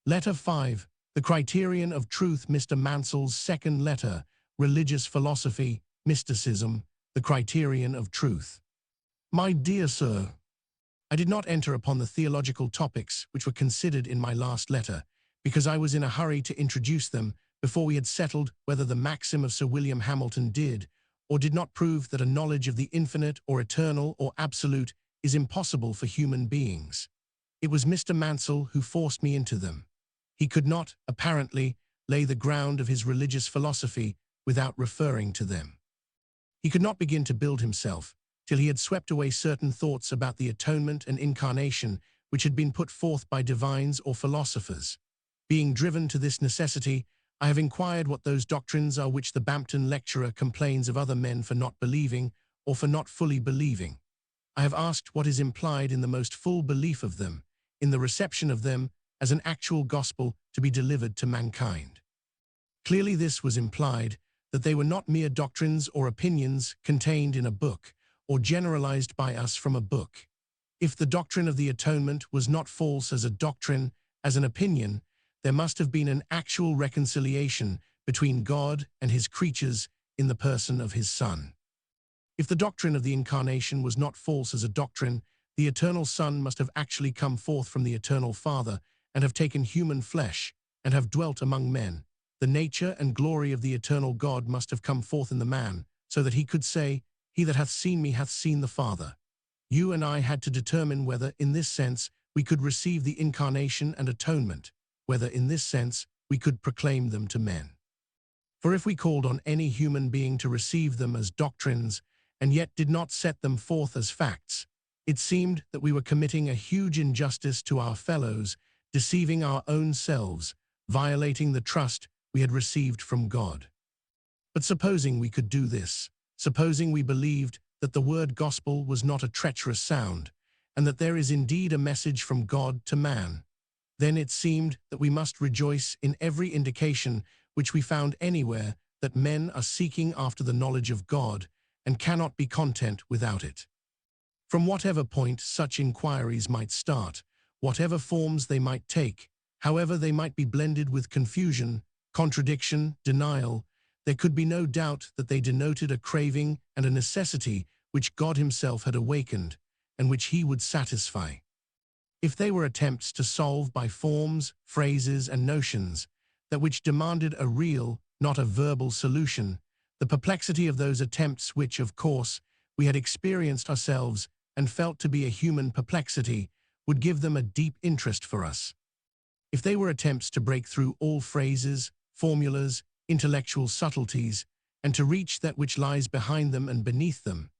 Letter 5. The Criterion of Truth. Mr. Mansell's second letter. Religious Philosophy, Mysticism, the Criterion of Truth. My dear sir, I did not enter upon the theological topics which were considered in my last letter, because I was in a hurry to introduce them before we had settled whether the maxim of Sir William Hamilton did or did not prove that a knowledge of the infinite or eternal or absolute is impossible for human beings. It was Mr. Mansell who forced me into them. He could not, apparently, lay the ground of his religious philosophy without referring to them. He could not begin to build himself till he had swept away certain thoughts about the atonement and incarnation which had been put forth by divines or philosophers. Being driven to this necessity, I have inquired what those doctrines are which the Bampton lecturer complains of other men for not believing or for not fully believing. I have asked what is implied in the most full belief of them, in the reception of them as an actual gospel to be delivered to mankind. Clearly this was implied, that they were not mere doctrines or opinions contained in a book, or generalized by us from a book. If the doctrine of the atonement was not false as a doctrine, as an opinion, there must have been an actual reconciliation between God and his creatures in the person of his Son. If the doctrine of the incarnation was not false as a doctrine, the eternal Son must have actually come forth from the eternal Father and have taken human flesh and have dwelt among men. The nature and glory of the eternal God must have come forth in the man, so that he could say, "He that hath seen me hath seen the Father." You and I had to determine whether, in this sense, we could receive the incarnation and atonement, whether, in this sense, we could proclaim them to men. For if we called on any human being to receive them as doctrines, and yet did not set them forth as facts, it seemed that we were committing a huge injustice to our fellows, deceiving our own selves, violating the trust we had received from God. But supposing we could do this, supposing we believed that the word gospel was not a treacherous sound, and that there is indeed a message from God to man, then it seemed that we must rejoice in every indication which we found anywhere that men are seeking after the knowledge of God and cannot be content without it. From whatever point such inquiries might start, whatever forms they might take, however they might be blended with confusion, contradiction, denial, there could be no doubt that they denoted a craving and a necessity which God himself had awakened, and which he would satisfy. If they were attempts to solve by forms, phrases, and notions, that which demanded a real, not a verbal solution, the perplexity of those attempts which, of course, we had experienced ourselves and felt to be a human perplexity, would give them a deep interest for us. If they were attempts to break through all phrases, formulas, intellectual subtleties, and to reach that which lies behind them and beneath them,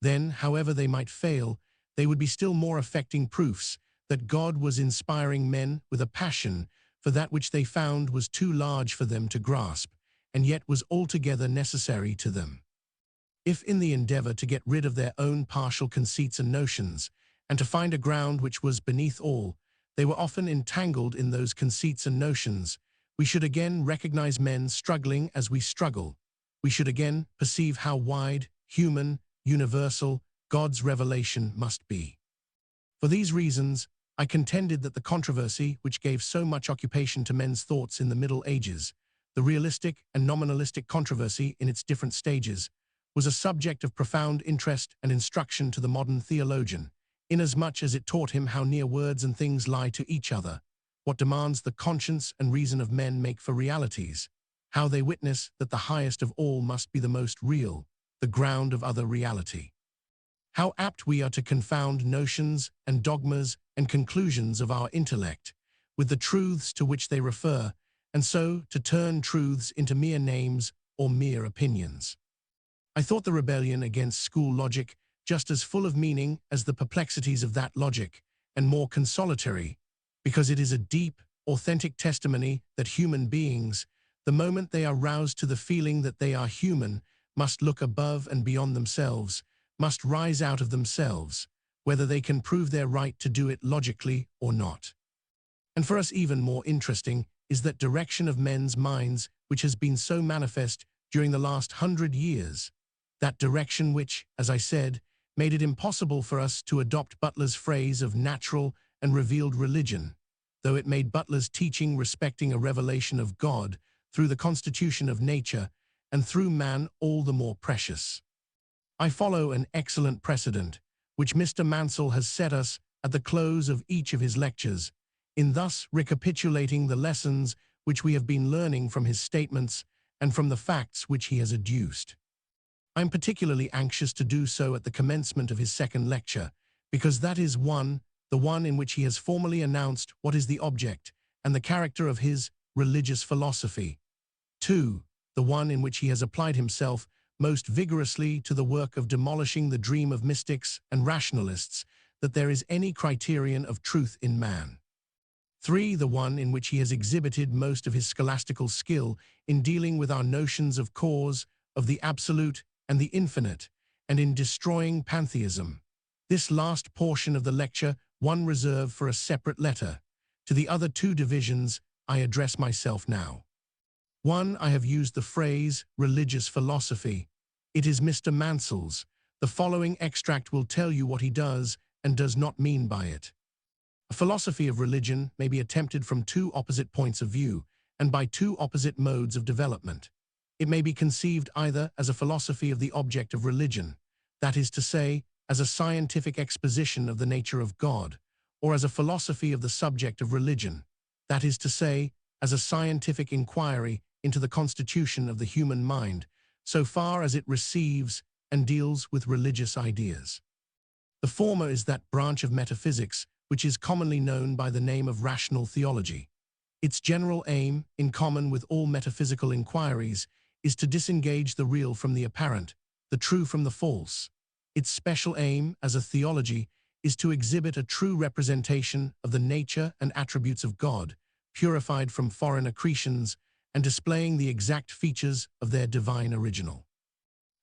then, however they might fail, they would be still more affecting proofs that God was inspiring men with a passion for that which they found was too large for them to grasp, and yet was altogether necessary to them. If in the endeavor to get rid of their own partial conceits and notions, and to find a ground which was beneath all, they were often entangled in those conceits and notions, we should again recognize men struggling as we struggle. We should again perceive how wide, human, universal, God's revelation must be. For these reasons, I contended that the controversy which gave so much occupation to men's thoughts in the Middle Ages, the realistic and nominalistic controversy in its different stages, was a subject of profound interest and instruction to the modern theologian, inasmuch as it taught him how near words and things lie to each other, what demands the conscience and reason of men make for realities, how they witness that the highest of all must be the most real, the ground of other reality. How apt we are to confound notions and dogmas and conclusions of our intellect with the truths to which they refer, and so to turn truths into mere names or mere opinions. I thought the rebellion against school logic just as full of meaning as the perplexities of that logic, and more consolatory, because it is a deep, authentic testimony that human beings, the moment they are roused to the feeling that they are human, must look above and beyond themselves, must rise out of themselves, whether they can prove their right to do it logically or not. And for us even more interesting is that direction of men's minds which has been so manifest during the last 100 years, that direction which, as I said, made it impossible for us to adopt Butler's phrase of natural and revealed religion, though it made Butler's teaching respecting a revelation of God through the constitution of nature and through man all the more precious. I follow an excellent precedent, which Mr. Mansell has set us at the close of each of his lectures, in thus recapitulating the lessons which we have been learning from his statements and from the facts which he has adduced. I am particularly anxious to do so at the commencement of his second lecture, because that is the one in which he has formally announced what is the object and the character of his religious philosophy. 2. The one in which he has applied himself most vigorously to the work of demolishing the dream of mystics and rationalists that there is any criterion of truth in man. 3. The one in which he has exhibited most of his scholastical skill in dealing with our notions of cause, of the absolute and the infinite, and in destroying pantheism. This last portion of the lecture one reserved for a separate letter. To the other two divisions I address myself now. 1. I have used the phrase religious philosophy. It is Mr. Mansell's. The following extract will tell you what he does and does not mean by it. A philosophy of religion may be attempted from two opposite points of view and by two opposite modes of development. It may be conceived either as a philosophy of the object of religion, that is to say, as a scientific exposition of the nature of God, or as a philosophy of the subject of religion, that is to say, as a scientific inquiry into the constitution of the human mind, so far as it receives and deals with religious ideas. The former is that branch of metaphysics which is commonly known by the name of rational theology. Its general aim, in common with all metaphysical inquiries, is to disengage the real from the apparent, the true from the false. Its special aim, as a theology, is to exhibit a true representation of the nature and attributes of God, purified from foreign accretions, and displaying the exact features of their divine original.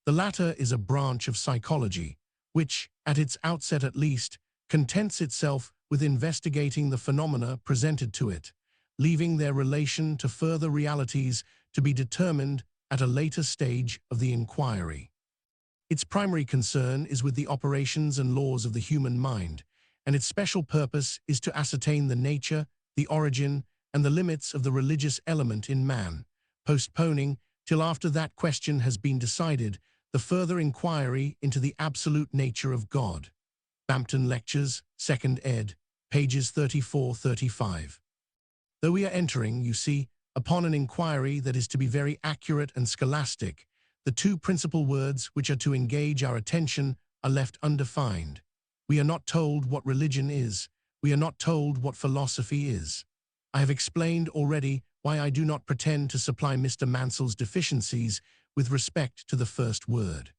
The latter is a branch of psychology, which, at its outset at least, contents itself with investigating the phenomena presented to it, leaving their relation to further realities to be determined at a later stage of the inquiry. Its primary concern is with the operations and laws of the human mind, and its special purpose is to ascertain the nature, the origin, and the limits of the religious element in man, postponing, till after that question has been decided, the further inquiry into the absolute nature of God. Bampton Lectures, 2nd ed., pages 34-35. Though we are entering, you see, upon an inquiry that is to be very accurate and scholastic, the two principal words which are to engage our attention are left undefined. We are not told what religion is. We are not told what philosophy is. I have explained already why I do not pretend to supply Mr. Mansell's deficiencies with respect to the first word.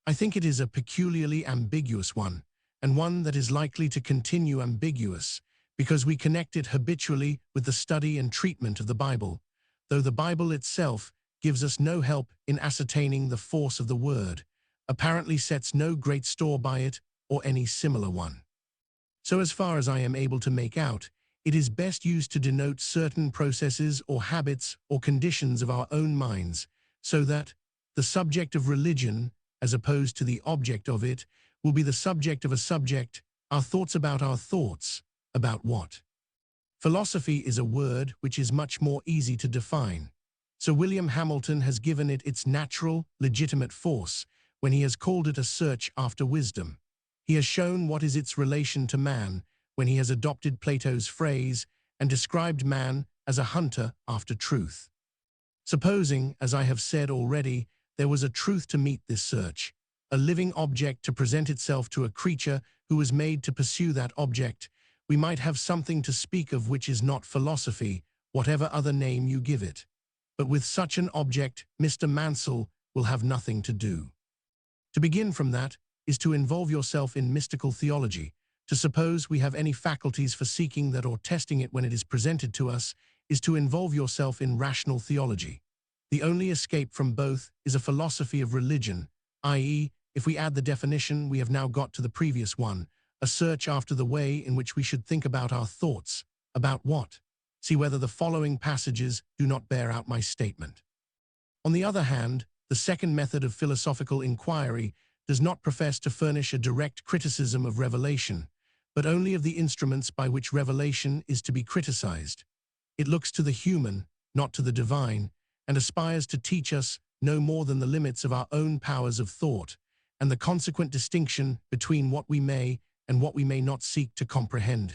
I think it is a peculiarly ambiguous one, and one that is likely to continue ambiguous, because we connect it habitually with the study and treatment of the Bible, though the Bible itself gives us no help in ascertaining the force of the word, apparently sets no great store by it or any similar one. So as far as I am able to make out, it is best used to denote certain processes or habits or conditions of our own minds, so that the subject of religion, as opposed to the object of it, will be the subject of a subject, our thoughts about our thoughts, about what? Philosophy is a word which is much more easy to define. Sir William Hamilton has given it its natural, legitimate force when he has called it a search after wisdom. He has shown what is its relation to man when he has adopted Plato's phrase and described man as a hunter after truth. Supposing, as I have said already, there was a truth to meet this search, a living object to present itself to a creature who was made to pursue that object, we might have something to speak of which is not philosophy, whatever other name you give it. But with such an object, Mr. Mansell will have nothing to do. To begin from that is to involve yourself in mystical theology. To suppose we have any faculties for seeking that or testing it when it is presented to us is to involve yourself in rational theology. The only escape from both is a philosophy of religion, i.e., if we add the definition we have now got to the previous one, a search after the way in which we should think about our thoughts. About what? See whether the following passages do not bear out my statement. On the other hand, the second method of philosophical inquiry does not profess to furnish a direct criticism of revelation, but only of the instruments by which revelation is to be criticized. It looks to the human, not to the divine, and aspires to teach us no more than the limits of our own powers of thought, and the consequent distinction between what we may and what we may not seek to comprehend.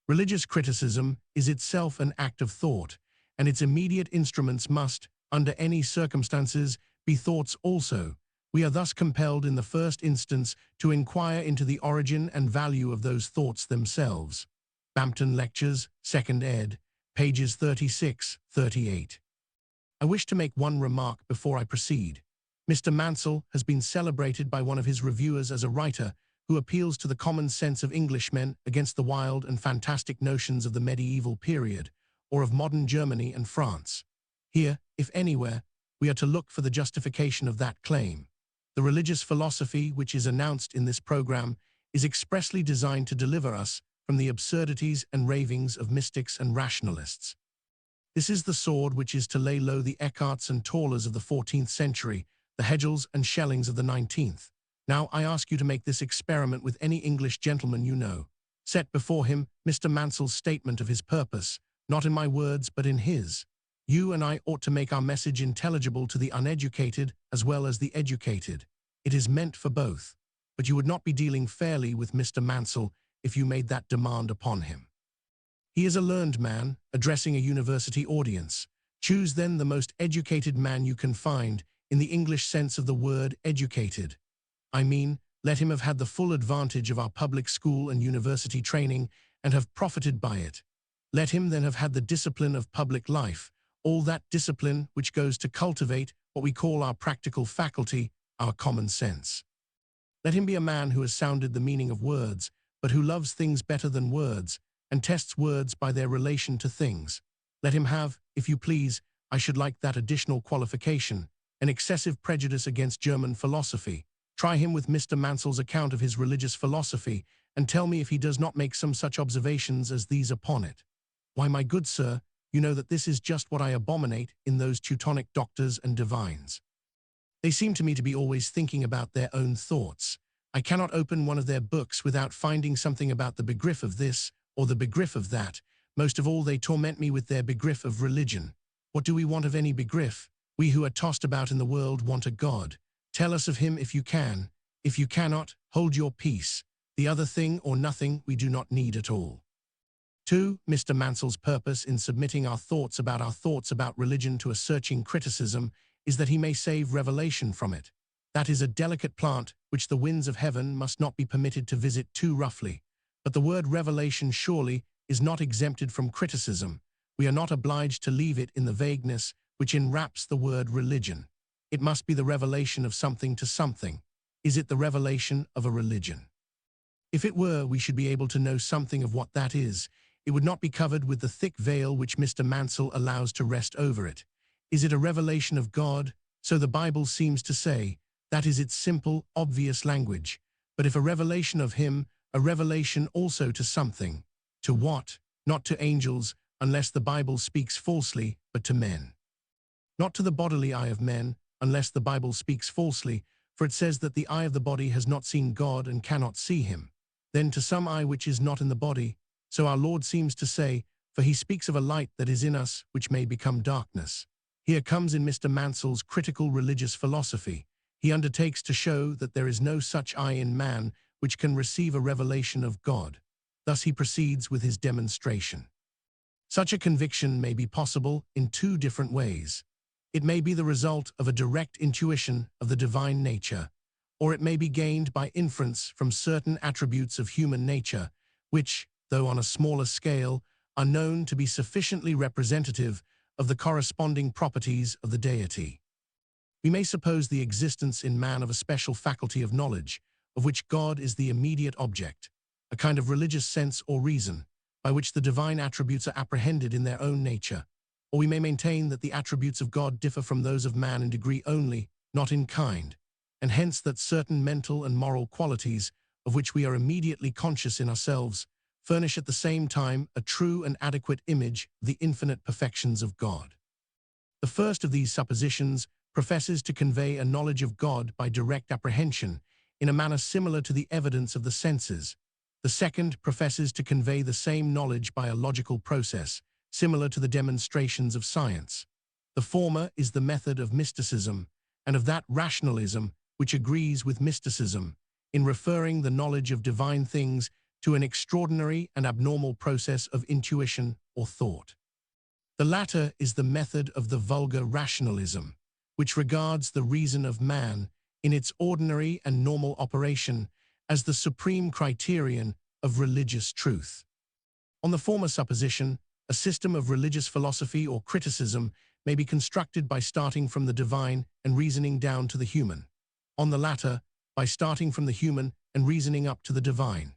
Religious criticism is itself an act of thought, and its immediate instruments must, under any circumstances, be thoughts also. We are thus compelled in the first instance to inquire into the origin and value of those thoughts themselves. Bampton Lectures, 2nd ed., pages 36-38. I wish to make one remark before I proceed. Mr. Mansell has been celebrated by one of his reviewers as a writer who appeals to the common sense of Englishmen against the wild and fantastic notions of the medieval period, or of modern Germany and France. Here, if anywhere, we are to look for the justification of that claim. The religious philosophy which is announced in this program is expressly designed to deliver us from the absurdities and ravings of mystics and rationalists. This is the sword which is to lay low the Eckharts and Tollers of the 14th century, the Hegels and Schellings of the 19th. Now I ask you to make this experiment with any English gentleman you know. Set before him Mr. Mansell's statement of his purpose, not in my words but in his. You and I ought to make our message intelligible to the uneducated as well as the educated. It is meant for both. But you would not be dealing fairly with Mr. Mansell if you made that demand upon him. He is a learned man, addressing a university audience. Choose then the most educated man you can find, in the English sense of the word educated. I mean, let him have had the full advantage of our public school and university training and have profited by it. Let him then have had the discipline of public life, all that discipline which goes to cultivate what we call our practical faculty, our common sense. Let him be a man who has sounded the meaning of words, but who loves things better than words, and tests words by their relation to things. Let him have, if you please, I should like that additional qualification, an excessive prejudice against German philosophy. Try him with Mr. Mansell's account of his religious philosophy, and tell me if he does not make some such observations as these upon it. Why, my good sir, you know that this is just what I abominate in those Teutonic doctors and divines. They seem to me to be always thinking about their own thoughts. I cannot open one of their books without finding something about the begriff of this or the begriff of that. Most of all, they torment me with their begriff of religion. What do we want of any begriff? We who are tossed about in the world want a God. Tell us of him if you can. If you cannot, hold your peace. The other thing or nothing we do not need at all. 2. Mr. Mansell's purpose in submitting our thoughts about religion to a searching criticism is that he may save revelation from it. That is a delicate plant which the winds of heaven must not be permitted to visit too roughly. But the word revelation surely is not exempted from criticism. We are not obliged to leave it in the vagueness which enwraps the word religion. It must be the revelation of something to something. Is it the revelation of a religion? If it were, we should be able to know something of what that is. It would not be covered with the thick veil which Mr. Mansell allows to rest over it. Is it a revelation of God? So the Bible seems to say. That is its simple, obvious language. But if a revelation of him, a revelation also to something. To what? Not to angels, unless the Bible speaks falsely, but to men. Not to the bodily eye of men, unless the Bible speaks falsely, for it says that the eye of the body has not seen God and cannot see him. Then to some eye which is not in the body, so our Lord seems to say, for he speaks of a light that is in us which may become darkness. Here comes in Mr. Mansell's critical religious philosophy. He undertakes to show that there is no such eye in man which can receive a revelation of God. Thus he proceeds with his demonstration. Such a conviction may be possible in two different ways. It may be the result of a direct intuition of the divine nature, or it may be gained by inference from certain attributes of human nature, which, though on a smaller scale, are known to be sufficiently representative of the corresponding properties of the deity. We may suppose the existence in man of a special faculty of knowledge, of which God is the immediate object, a kind of religious sense or reason, by which the divine attributes are apprehended in their own nature. Or we may maintain that the attributes of God differ from those of man in degree only, not in kind, and hence that certain mental and moral qualities, of which we are immediately conscious in ourselves, furnish at the same time a true and adequate image of the infinite perfections of God. The first of these suppositions professes to convey a knowledge of God by direct apprehension, in a manner similar to the evidence of the senses. The second professes to convey the same knowledge by a logical process, similar to the demonstrations of science. The former is the method of mysticism, and of that rationalism which agrees with mysticism, in referring the knowledge of divine things to an extraordinary and abnormal process of intuition or thought. The latter is the method of the vulgar rationalism, which regards the reason of man, in its ordinary and normal operation, as the supreme criterion of religious truth. On the former supposition, a system of religious philosophy or criticism may be constructed by starting from the divine and reasoning down to the human. On the latter, by starting from the human and reasoning up to the divine.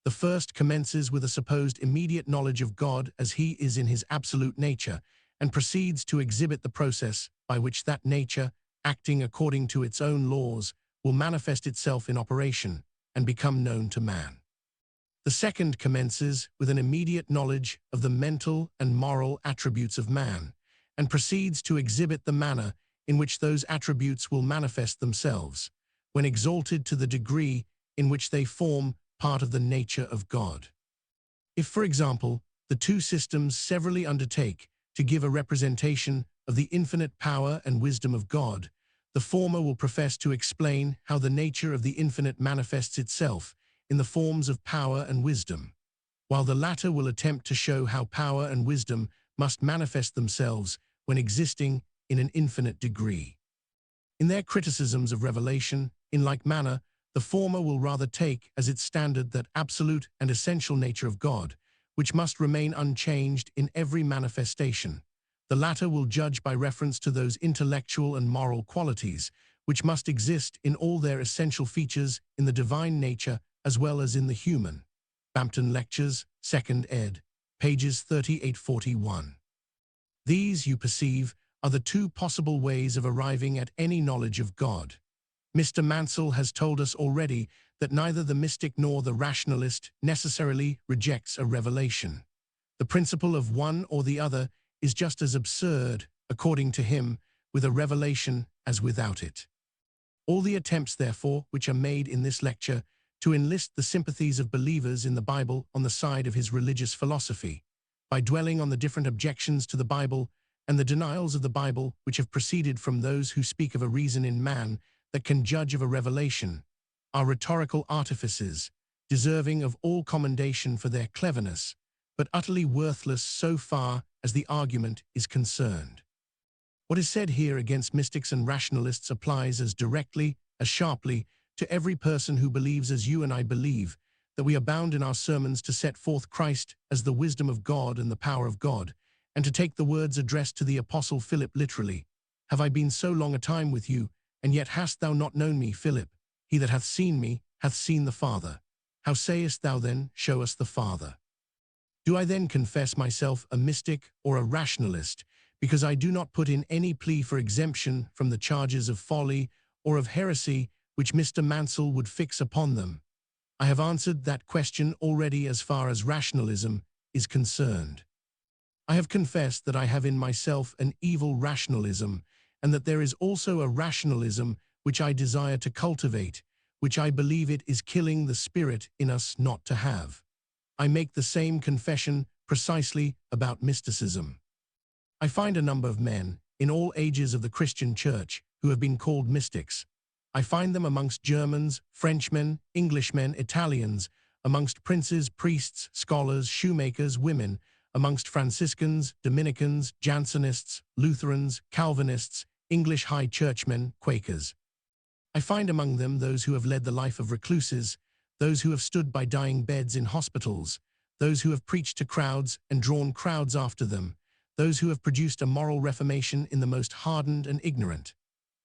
The first commences with a supposed immediate knowledge of God as he is in his absolute nature, and proceeds to exhibit the process by which that nature, acting according to its own laws, will manifest itself in operation and become known to man. The second commences with an immediate knowledge of the mental and moral attributes of man, and proceeds to exhibit the manner in which those attributes will manifest themselves, when exalted to the degree in which they form part of the nature of God. If, for example, the two systems severally undertake to give a representation of the infinite power and wisdom of God, the former will profess to explain how the nature of the infinite manifests itself in the forms of power and wisdom, while the latter will attempt to show how power and wisdom must manifest themselves when existing in an infinite degree. In their criticisms of revelation, in like manner, the former will rather take as its standard that absolute and essential nature of God, which must remain unchanged in every manifestation. The latter will judge by reference to those intellectual and moral qualities, which must exist in all their essential features in the divine nature as well as in the human. Bampton Lectures, 2nd ed., pages 38-41. These, you perceive, are the two possible ways of arriving at any knowledge of God. Mr. Mansell has told us already that neither the mystic nor the rationalist necessarily rejects a revelation. The principle of one or the other is just as absurd, according to him, with a revelation as without it. All the attempts, therefore, which are made in this lecture to enlist the sympathies of believers in the Bible on the side of his religious philosophy, by dwelling on the different objections to the Bible and the denials of the Bible which have proceeded from those who speak of a reason in man that can judge of a revelation, are rhetorical artifices, deserving of all commendation for their cleverness, but utterly worthless so far as the argument is concerned. What is said here against mystics and rationalists applies as directly, as sharply, to every person who believes as you and I believe, that we are bound in our sermons to set forth Christ as the wisdom of God and the power of God, and to take the words addressed to the Apostle Philip literally. Have I been so long a time with you, and yet hast thou not known me, Philip? He that hath seen me hath seen the Father. How sayest thou then, show us the Father? Do I then confess myself a mystic or a rationalist, because I do not put in any plea for exemption from the charges of folly or of heresy which Mr. Mansell would fix upon them? I have answered that question already as far as rationalism is concerned. I have confessed that I have in myself an evil rationalism, and that there is also a rationalism which I desire to cultivate, which I believe it is killing the spirit in us not to have. I make the same confession precisely about mysticism. I find a number of men, in all ages of the Christian Church, who have been called mystics. I find them amongst Germans, Frenchmen, Englishmen, Italians, amongst princes, priests, scholars, shoemakers, women, amongst Franciscans, Dominicans, Jansenists, Lutherans, Calvinists, English high churchmen, Quakers. I find among them those who have led the life of recluses, those who have stood by dying beds in hospitals, those who have preached to crowds and drawn crowds after them, those who have produced a moral reformation in the most hardened and ignorant.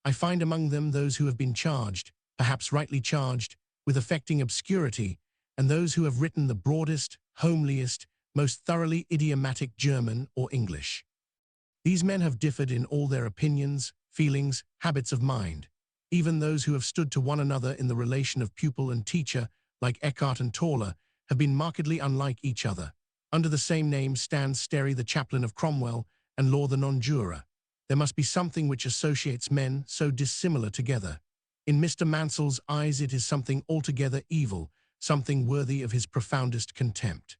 I find among them those who have been charged, perhaps rightly charged, with affecting obscurity, and those who have written the broadest, homeliest, most thoroughly idiomatic German or English. These men have differed in all their opinions, feelings, habits of mind. Even those who have stood to one another in the relation of pupil and teacher, like Eckhart and Tauler, have been markedly unlike each other. Under the same name stands Sterry the chaplain of Cromwell and Law the non-juror. There must be something which associates men so dissimilar together. In Mr. Mansell's eyes it is something altogether evil, something worthy of his profoundest contempt?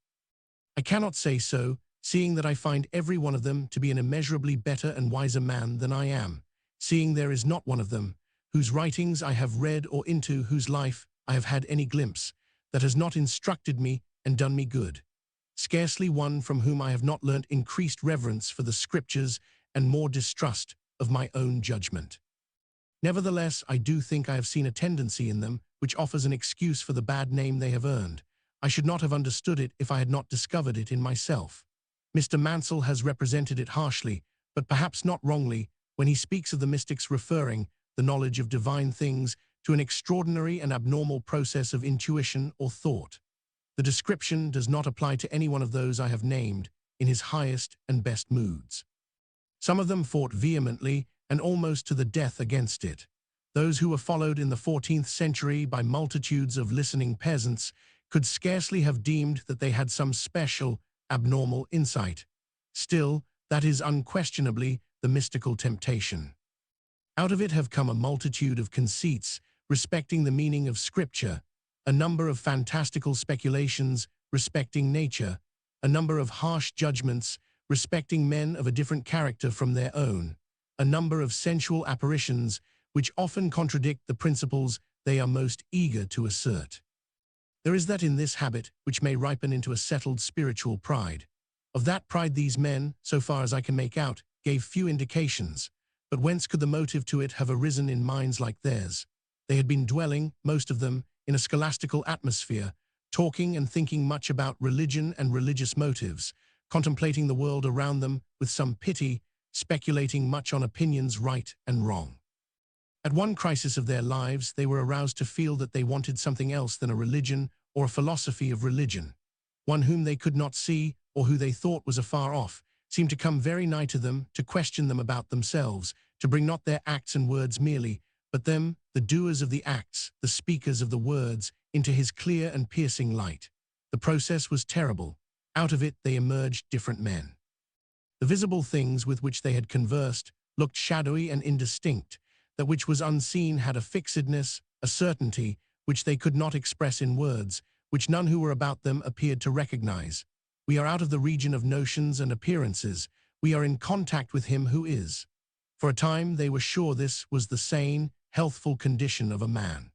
I cannot say so, seeing that I find every one of them to be an immeasurably better and wiser man than I am, seeing there is not one of them, whose writings I have read or into whose life I have had any glimpse, that has not instructed me and done me good. Scarcely one from whom I have not learnt increased reverence for the Scriptures and more distrust of my own judgment. Nevertheless, I do think I have seen a tendency in them which offers an excuse for the bad name they have earned. I should not have understood it if I had not discovered it in myself. Mr. Mansell has represented it harshly, but perhaps not wrongly, when he speaks of the mystics referring the knowledge of divine things to an extraordinary and abnormal process of intuition or thought. The description does not apply to any one of those I have named in his highest and best moods. Some of them fought vehemently and almost to the death against it. Those who were followed in the 14th century by multitudes of listening peasants could scarcely have deemed that they had some special, abnormal insight. Still, that is unquestionably the mystical temptation. Out of it have come a multitude of conceits respecting the meaning of Scripture, a number of fantastical speculations respecting nature, a number of harsh judgments respecting men of a different character from their own, a number of sensual apparitions which often contradict the principles they are most eager to assert. There is that in this habit which may ripen into a settled spiritual pride. Of that pride these men, so far as I can make out, gave few indications, but whence could the motive to it have arisen in minds like theirs? They had been dwelling, most of them, in a scholastical atmosphere, talking and thinking much about religion and religious motives, contemplating the world around them with some pity, speculating much on opinions right and wrong. At one crisis of their lives, they were aroused to feel that they wanted something else than a religion or a philosophy of religion. One whom they could not see, or who they thought was afar off, seemed to come very nigh to them, to question them about themselves, to bring not their acts and words merely, but them, the doers of the acts, the speakers of the words, into his clear and piercing light. The process was terrible. Out of it they emerged different men. The visible things with which they had conversed looked shadowy and indistinct. That which was unseen had a fixedness, a certainty, which they could not express in words, which none who were about them appeared to recognize. We are out of the region of notions and appearances. We are in contact with him who is. For a time they were sure this was the sane, healthful condition of a man.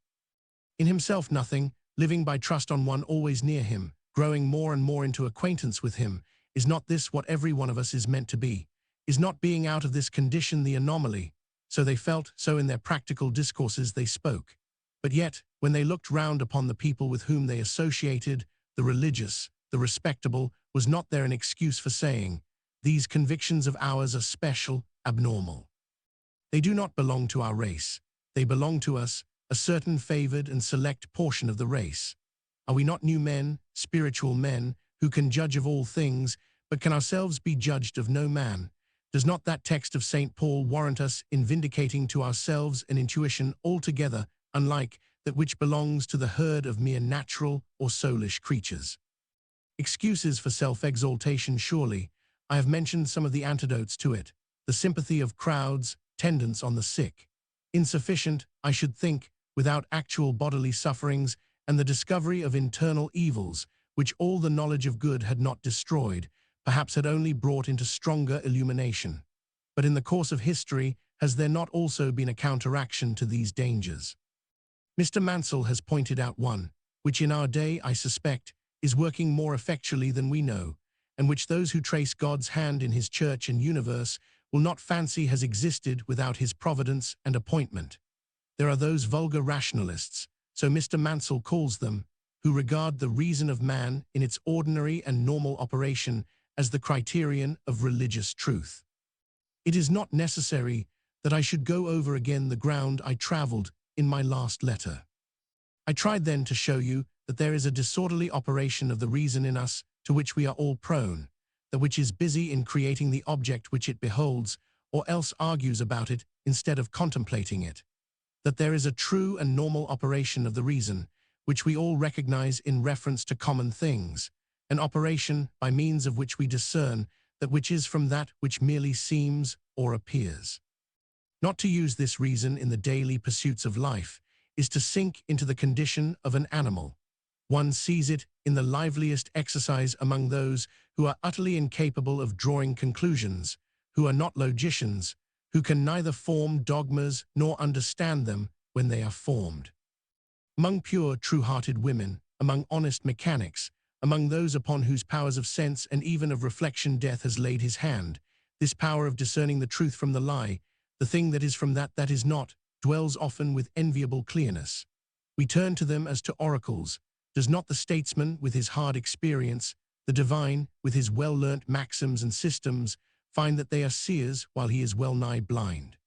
In himself nothing, living by trust on one always near him, growing more and more into acquaintance with him. Is not this what every one of us is meant to be? Is not being out of this condition the anomaly? So they felt, so in their practical discourses they spoke. But yet, when they looked round upon the people with whom they associated, the religious, the respectable, was not there an excuse for saying, "These convictions of ours are special, abnormal. They do not belong to our race. They belong to us, a certain favored and select portion of the race. Are we not new men, spiritual men, who can judge of all things, but can ourselves be judged of no man? Does not that text of St. Paul warrant us in vindicating to ourselves an intuition altogether unlike that which belongs to the herd of mere natural or soulish creatures? Excuses for self-exaltation surely. I have mentioned some of the antidotes to it. The sympathy of crowds, tendance on the sick. Insufficient, I should think, without actual bodily sufferings and the discovery of internal evils, which all the knowledge of good had not destroyed, perhaps had only brought into stronger illumination. But in the course of history, has there not also been a counteraction to these dangers? Mr. Mansell has pointed out one, which in our day, I suspect, is working more effectually than we know, and which those who trace God's hand in his church and universe will not fancy has existed without his providence and appointment. There are those vulgar rationalists, so Mr. Mansell calls them, who regard the reason of man in its ordinary and normal operation as the criterion of religious truth. It is not necessary that I should go over again the ground I traveled in my last letter. I tried then to show you that there is a disorderly operation of the reason in us to which we are all prone, that which is busy in creating the object which it beholds, or else argues about it instead of contemplating it. That there is a true and normal operation of the reason, which we all recognize in reference to common things, an operation by means of which we discern that which is from that which merely seems or appears. Not to use this reason in the daily pursuits of life is to sink into the condition of an animal. One sees it in the liveliest exercise among those who are utterly incapable of drawing conclusions, who are not logicians, who can neither form dogmas nor understand them when they are formed. Among pure, true-hearted women, among honest mechanics, among those upon whose powers of sense and even of reflection death has laid his hand, this power of discerning the truth from the lie, the thing that is from that that is not, dwells often with enviable clearness. We turn to them as to oracles. Does not the statesman, with his hard experience, the divine, with his well-learnt maxims and systems, find that they are seers while he is well-nigh blind?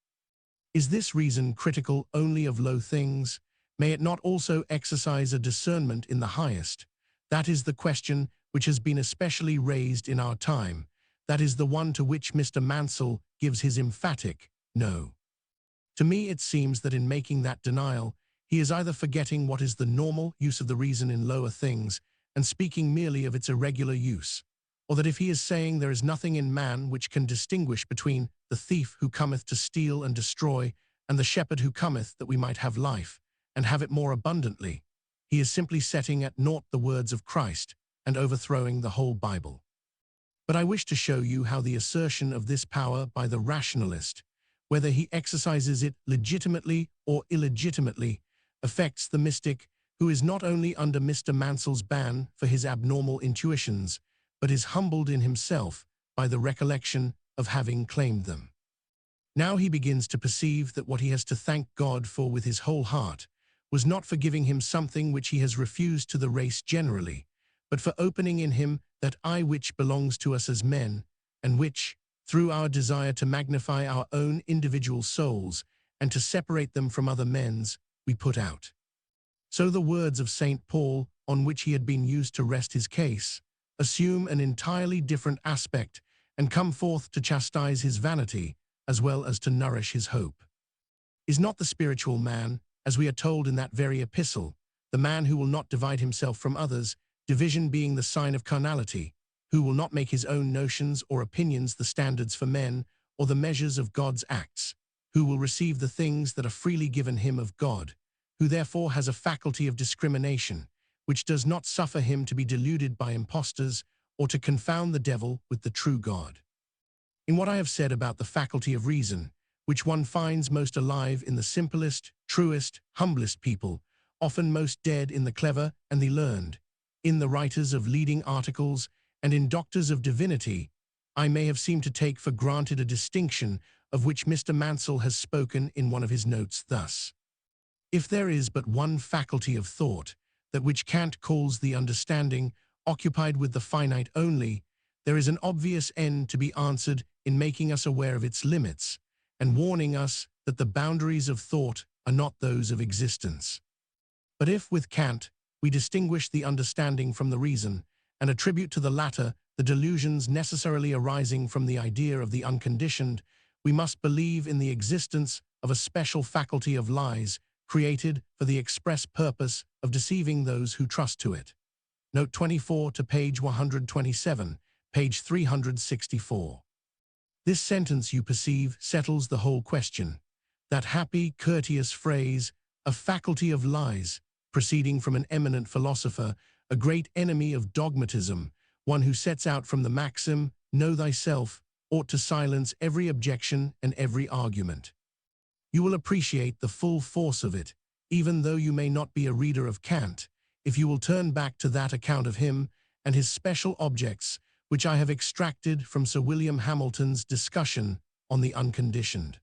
Is this reason critical only of low things? May it not also exercise a discernment in the highest? That is the question which has been especially raised in our time. That is the one to which Mr. Mansell gives his emphatic no. To me it seems that in making that denial, he is either forgetting what is the normal use of the reason in lower things and speaking merely of its irregular use, or that if he is saying there is nothing in man which can distinguish between the thief who cometh to steal and destroy and the shepherd who cometh that we might have life, and have it more abundantly, he is simply setting at naught the words of Christ and overthrowing the whole Bible. But I wish to show you how the assertion of this power by the rationalist, whether he exercises it legitimately or illegitimately, affects the mystic who is not only under Mr. Mansell's ban for his abnormal intuitions, but is humbled in himself by the recollection of having claimed them. Now he begins to perceive that what he has to thank God for with his whole heart was not for giving him something which he has refused to the race generally, but for opening in him that eye which belongs to us as men, and which, through our desire to magnify our own individual souls and to separate them from other men's, we put out. So the words of St. Paul, on which he had been used to rest his case, assume an entirely different aspect and come forth to chastise his vanity as well as to nourish his hope. Is not the spiritual man, as we are told in that very epistle, the man who will not divide himself from others, division being the sign of carnality, who will not make his own notions or opinions the standards for men or the measures of God's acts, who will receive the things that are freely given him of God, who therefore has a faculty of discrimination, which does not suffer him to be deluded by impostors or to confound the devil with the true God. In what I have said about the faculty of reason, which one finds most alive in the simplest, truest, humblest people, often most dead in the clever and the learned, in the writers of leading articles and in doctors of divinity, I may have seemed to take for granted a distinction of which Mr. Mansell has spoken in one of his notes thus: if there is but one faculty of thought, that which Kant calls the understanding, occupied with the finite only, there is an obvious end to be answered in making us aware of its limits, and warning us that the boundaries of thought are not those of existence. But if, with Kant, we distinguish the understanding from the reason, and attribute to the latter the delusions necessarily arising from the idea of the unconditioned, we must believe in the existence of a special faculty of lies created for the express purpose of deceiving those who trust to it. Note 24 to page 127, page 364. This sentence, you perceive, settles the whole question. That happy, courteous phrase, a faculty of lies, proceeding from an eminent philosopher, a great enemy of dogmatism, one who sets out from the maxim, know thyself, ought to silence every objection and every argument. You will appreciate the full force of it, even though you may not be a reader of Kant, if you will turn back to that account of him and his special objects, which I have extracted from Sir William Hamilton's discussion on the unconditioned.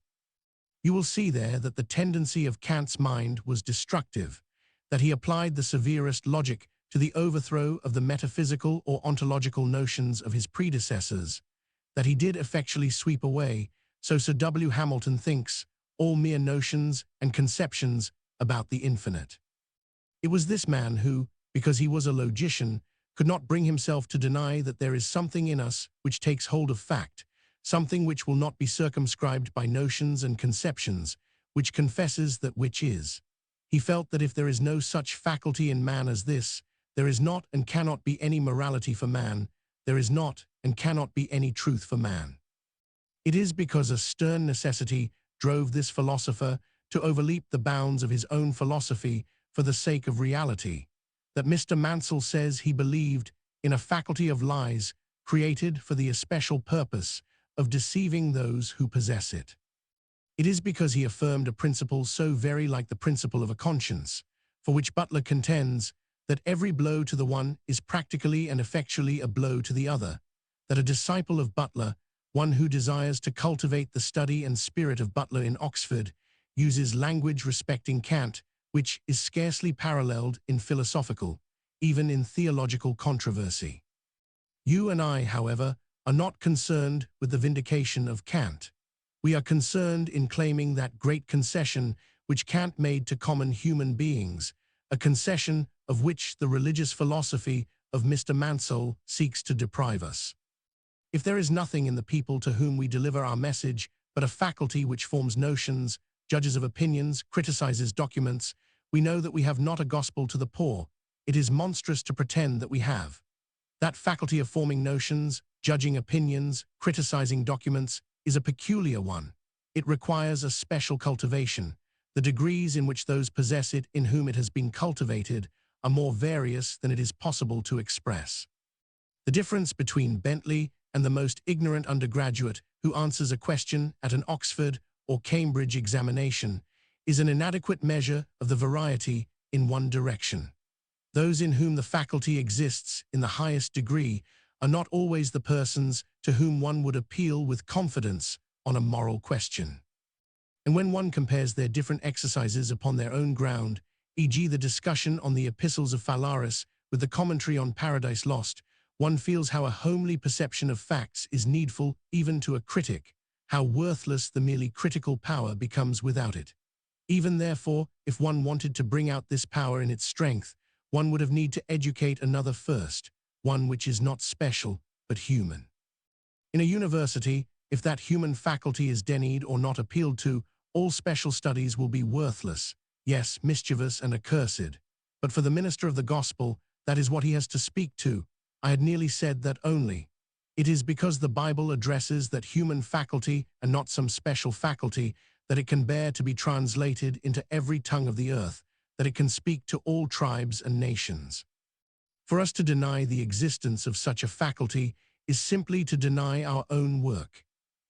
You will see there that the tendency of Kant's mind was destructive, that he applied the severest logic to the overthrow of the metaphysical or ontological notions of his predecessors, that he did effectually sweep away, so Sir W. Hamilton thinks, all mere notions and conceptions about the infinite. It was this man who, because he was a logician, could not bring himself to deny that there is something in us which takes hold of fact, something which will not be circumscribed by notions and conceptions, which confesses that which is. He felt that if there is no such faculty in man as this, there is not and cannot be any morality for man, there is not and cannot be any truth for man. It is because a stern necessity drove this philosopher to overleap the bounds of his own philosophy for the sake of reality, that Mr. Mansell says he believed in a faculty of lies created for the especial purpose of deceiving those who possess it. It is because he affirmed a principle so very like the principle of a conscience, for which Butler contends that every blow to the one is practically and effectually a blow to the other, that a disciple of Butler, one who desires to cultivate the study and spirit of Butler in Oxford, uses language respecting Kant, which is scarcely paralleled in philosophical, even in theological controversy. You and I, however, are not concerned with the vindication of Kant. We are concerned in claiming that great concession which Kant made to common human beings, a concession of which the religious philosophy of Mr. Mansell seeks to deprive us. If there is nothing in the people to whom we deliver our message but a faculty which forms notions, judges of opinions, criticizes documents, we know that we have not a gospel to the poor. It is monstrous to pretend that we have. That faculty of forming notions, judging opinions, criticizing documents, is a peculiar one. It requires a special cultivation. The degrees in which those possess it in whom it has been cultivated are more various than it is possible to express. The difference between Bentley and the most ignorant undergraduate who answers a question at an Oxford or Cambridge examination is an inadequate measure of the variety in one direction. Those in whom the faculty exists in the highest degree are not always the persons to whom one would appeal with confidence on a moral question. And when one compares their different exercises upon their own ground, e.g. the discussion on the epistles of Phalaris with the commentary on Paradise Lost, one feels how a homely perception of facts is needful even to a critic, how worthless the merely critical power becomes without it. Even therefore, if one wanted to bring out this power in its strength, one would have need to educate another first, one which is not special, but human. In a university, if that human faculty is denied or not appealed to, all special studies will be worthless, yes, mischievous and accursed. But for the minister of the gospel, that is what he has to speak to. I had nearly said that only. It is because the Bible addresses that human faculty and not some special faculty that it can bear to be translated into every tongue of the earth, that it can speak to all tribes and nations. For us to deny the existence of such a faculty is simply to deny our own work.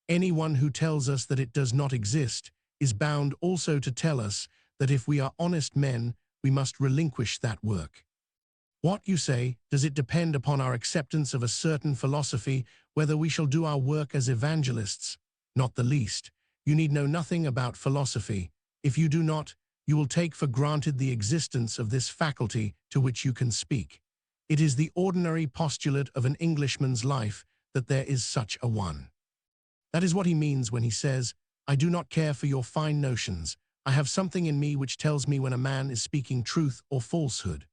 Anyone who tells us that it does not exist is bound also to tell us that if we are honest men, we must relinquish that work. What, you say, does it depend upon our acceptance of a certain philosophy whether we shall do our work as evangelists? Not the least. You need know nothing about philosophy. If you do not, you will take for granted the existence of this faculty to which you can speak. It is the ordinary postulate of an Englishman's life that there is such a one. That is what he means when he says, I do not care for your fine notions. I have something in me which tells me when a man is speaking truth or falsehood.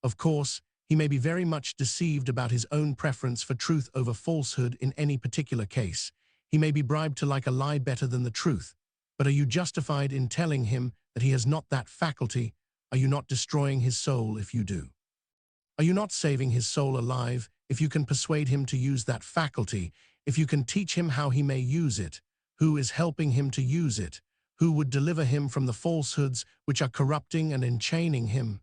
Of course, he may be very much deceived about his own preference for truth over falsehood in any particular case. He may be bribed to like a lie better than the truth. But are you justified in telling him that he has not that faculty? Are you not destroying his soul if you do? Are you not saving his soul alive if you can persuade him to use that faculty, if you can teach him how he may use it, who is helping him to use it, who would deliver him from the falsehoods which are corrupting and enchaining him?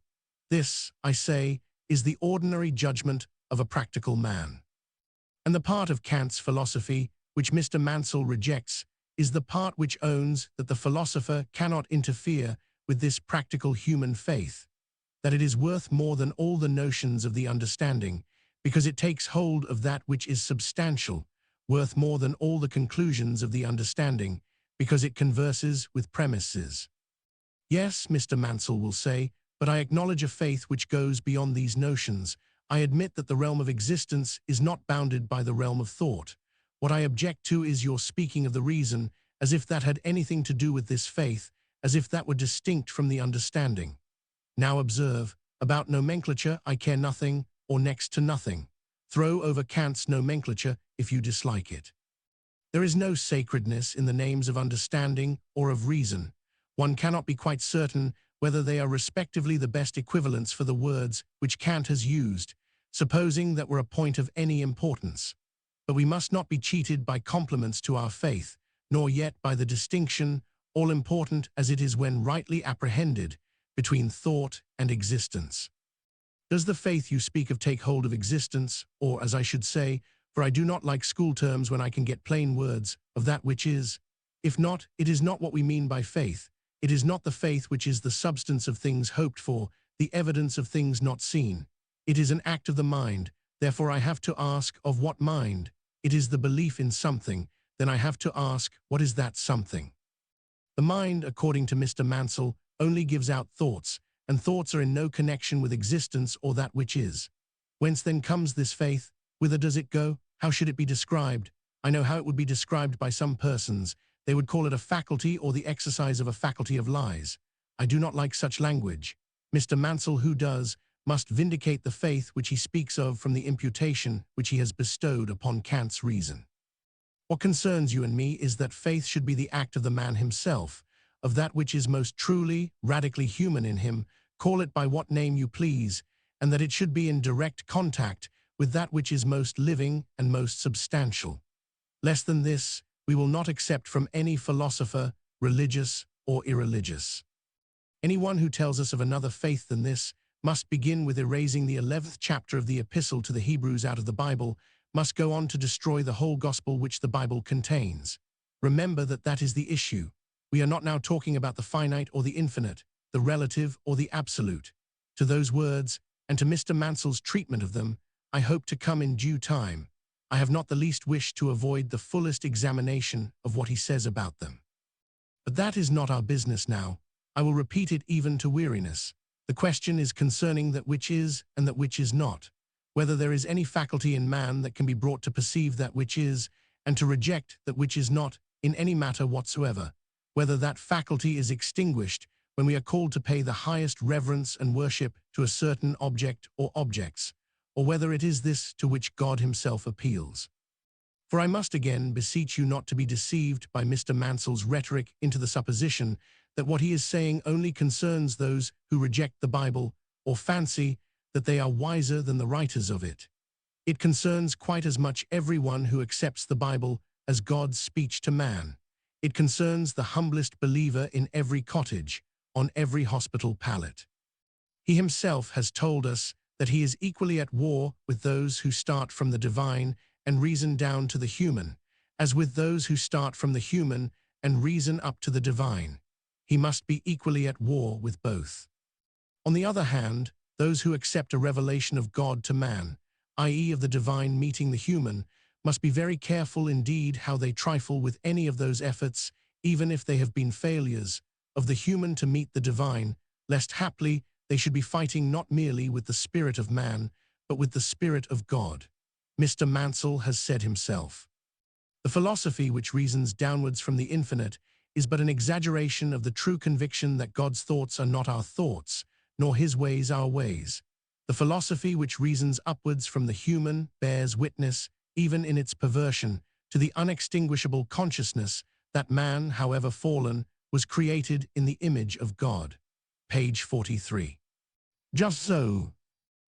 This, I say, is the ordinary judgment of a practical man. And the part of Kant's philosophy which Mr. Mansell rejects is the part which owns that the philosopher cannot interfere with this practical human faith, that it is worth more than all the notions of the understanding, because it takes hold of that which is substantial, worth more than all the conclusions of the understanding, because it converses with premises. Yes, Mr. Mansell will say, but I acknowledge a faith which goes beyond these notions. I admit that the realm of existence is not bounded by the realm of thought. What I object to is your speaking of the reason, as if that had anything to do with this faith, as if that were distinct from the understanding. Now observe, about nomenclature I care nothing, or next to nothing. Throw over Kant's nomenclature if you dislike it. There is no sacredness in the names of understanding or of reason. One cannot be quite certain whether they are respectively the best equivalents for the words which Kant has used, supposing that were a point of any importance. But we must not be cheated by compliments to our faith, nor yet by the distinction, all important as it is when rightly apprehended, between thought and existence. Does the faith you speak of take hold of existence, or, as I should say, for I do not like school terms when I can get plain words, of that which is? If not, it is not what we mean by faith. It is not the faith which is the substance of things hoped for, the evidence of things not seen. It is an act of the mind, therefore I have to ask, of what mind? It is the belief in something, then I have to ask, what is that something? The mind, according to Mr. Mansell, only gives out thoughts, and thoughts are in no connection with existence or that which is. Whence then comes this faith? Whither does it go? How should it be described? I know how it would be described by some persons. They would call it a faculty or the exercise of a faculty of lies. I do not like such language. Mr. Mansell, who does, must vindicate the faith which he speaks of from the imputation which he has bestowed upon Kant's reason. What concerns you and me is that faith should be the act of the man himself, of that which is most truly, radically human in him, call it by what name you please, and that it should be in direct contact with that which is most living and most substantial. Less than this, we will not accept from any philosopher, religious or irreligious. Anyone who tells us of another faith than this must begin with erasing the 11th chapter of the Epistle to the Hebrews out of the Bible, must go on to destroy the whole gospel which the Bible contains. Remember that that is the issue. We are not now talking about the finite or the infinite, the relative or the absolute. To those words, and to Mr. Mansell's treatment of them, I hope to come in due time. I have not the least wish to avoid the fullest examination of what he says about them. But that is not our business now. I will repeat it even to weariness. The question is concerning that which is and that which is not, whether there is any faculty in man that can be brought to perceive that which is, and to reject that which is not, in any matter whatsoever, whether that faculty is extinguished when we are called to pay the highest reverence and worship to a certain object or objects, or whether it is this to which God himself appeals. For I must again beseech you not to be deceived by Mr. Mansell's rhetoric into the supposition that what he is saying only concerns those who reject the Bible or fancy that they are wiser than the writers of it. It concerns quite as much everyone who accepts the Bible as God's speech to man. It concerns the humblest believer in every cottage, on every hospital pallet. He himself has told us that he is equally at war with those who start from the divine and reason down to the human, as with those who start from the human and reason up to the divine. He must be equally at war with both. On the other hand, those who accept a revelation of God to man, i.e. of the divine meeting the human, must be very careful indeed how they trifle with any of those efforts, even if they have been failures, of the human to meet the divine, lest haply they should be fighting not merely with the spirit of man, but with the spirit of God. Mr. Mansell has said himself, the philosophy which reasons downwards from the infinite is but an exaggeration of the true conviction that God's thoughts are not our thoughts, nor his ways our ways. The philosophy which reasons upwards from the human bears witness, even in its perversion, to the unextinguishable consciousness that man, however fallen, was created in the image of God. Page 43. Just so.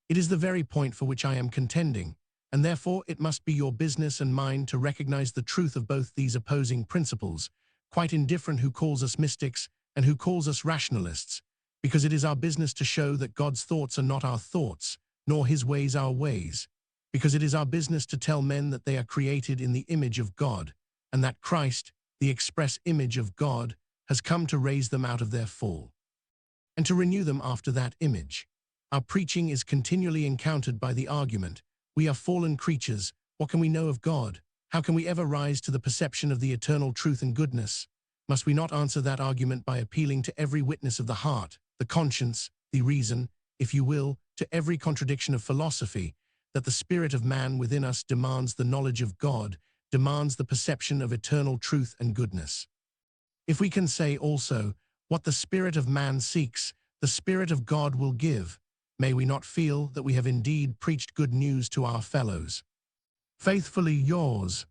It is the very point for which I am contending, and therefore it must be your business and mine to recognize the truth of both these opposing principles, quite indifferent who calls us mystics and who calls us rationalists, because it is our business to show that God's thoughts are not our thoughts, nor his ways our ways, because it is our business to tell men that they are created in the image of God, and that Christ, the express image of God, has come to raise them out of their fall, and to renew them after that image. Our preaching is continually encountered by the argument, we are fallen creatures, what can we know of God? How can we ever rise to the perception of the eternal truth and goodness? Must we not answer that argument by appealing to every witness of the heart, the conscience, the reason, if you will, to every contradiction of philosophy, that the spirit of man within us demands the knowledge of God, demands the perception of eternal truth and goodness? If we can say also, what the spirit of man seeks, the spirit of God will give, may we not feel that we have indeed preached good news to our fellows? Faithfully yours,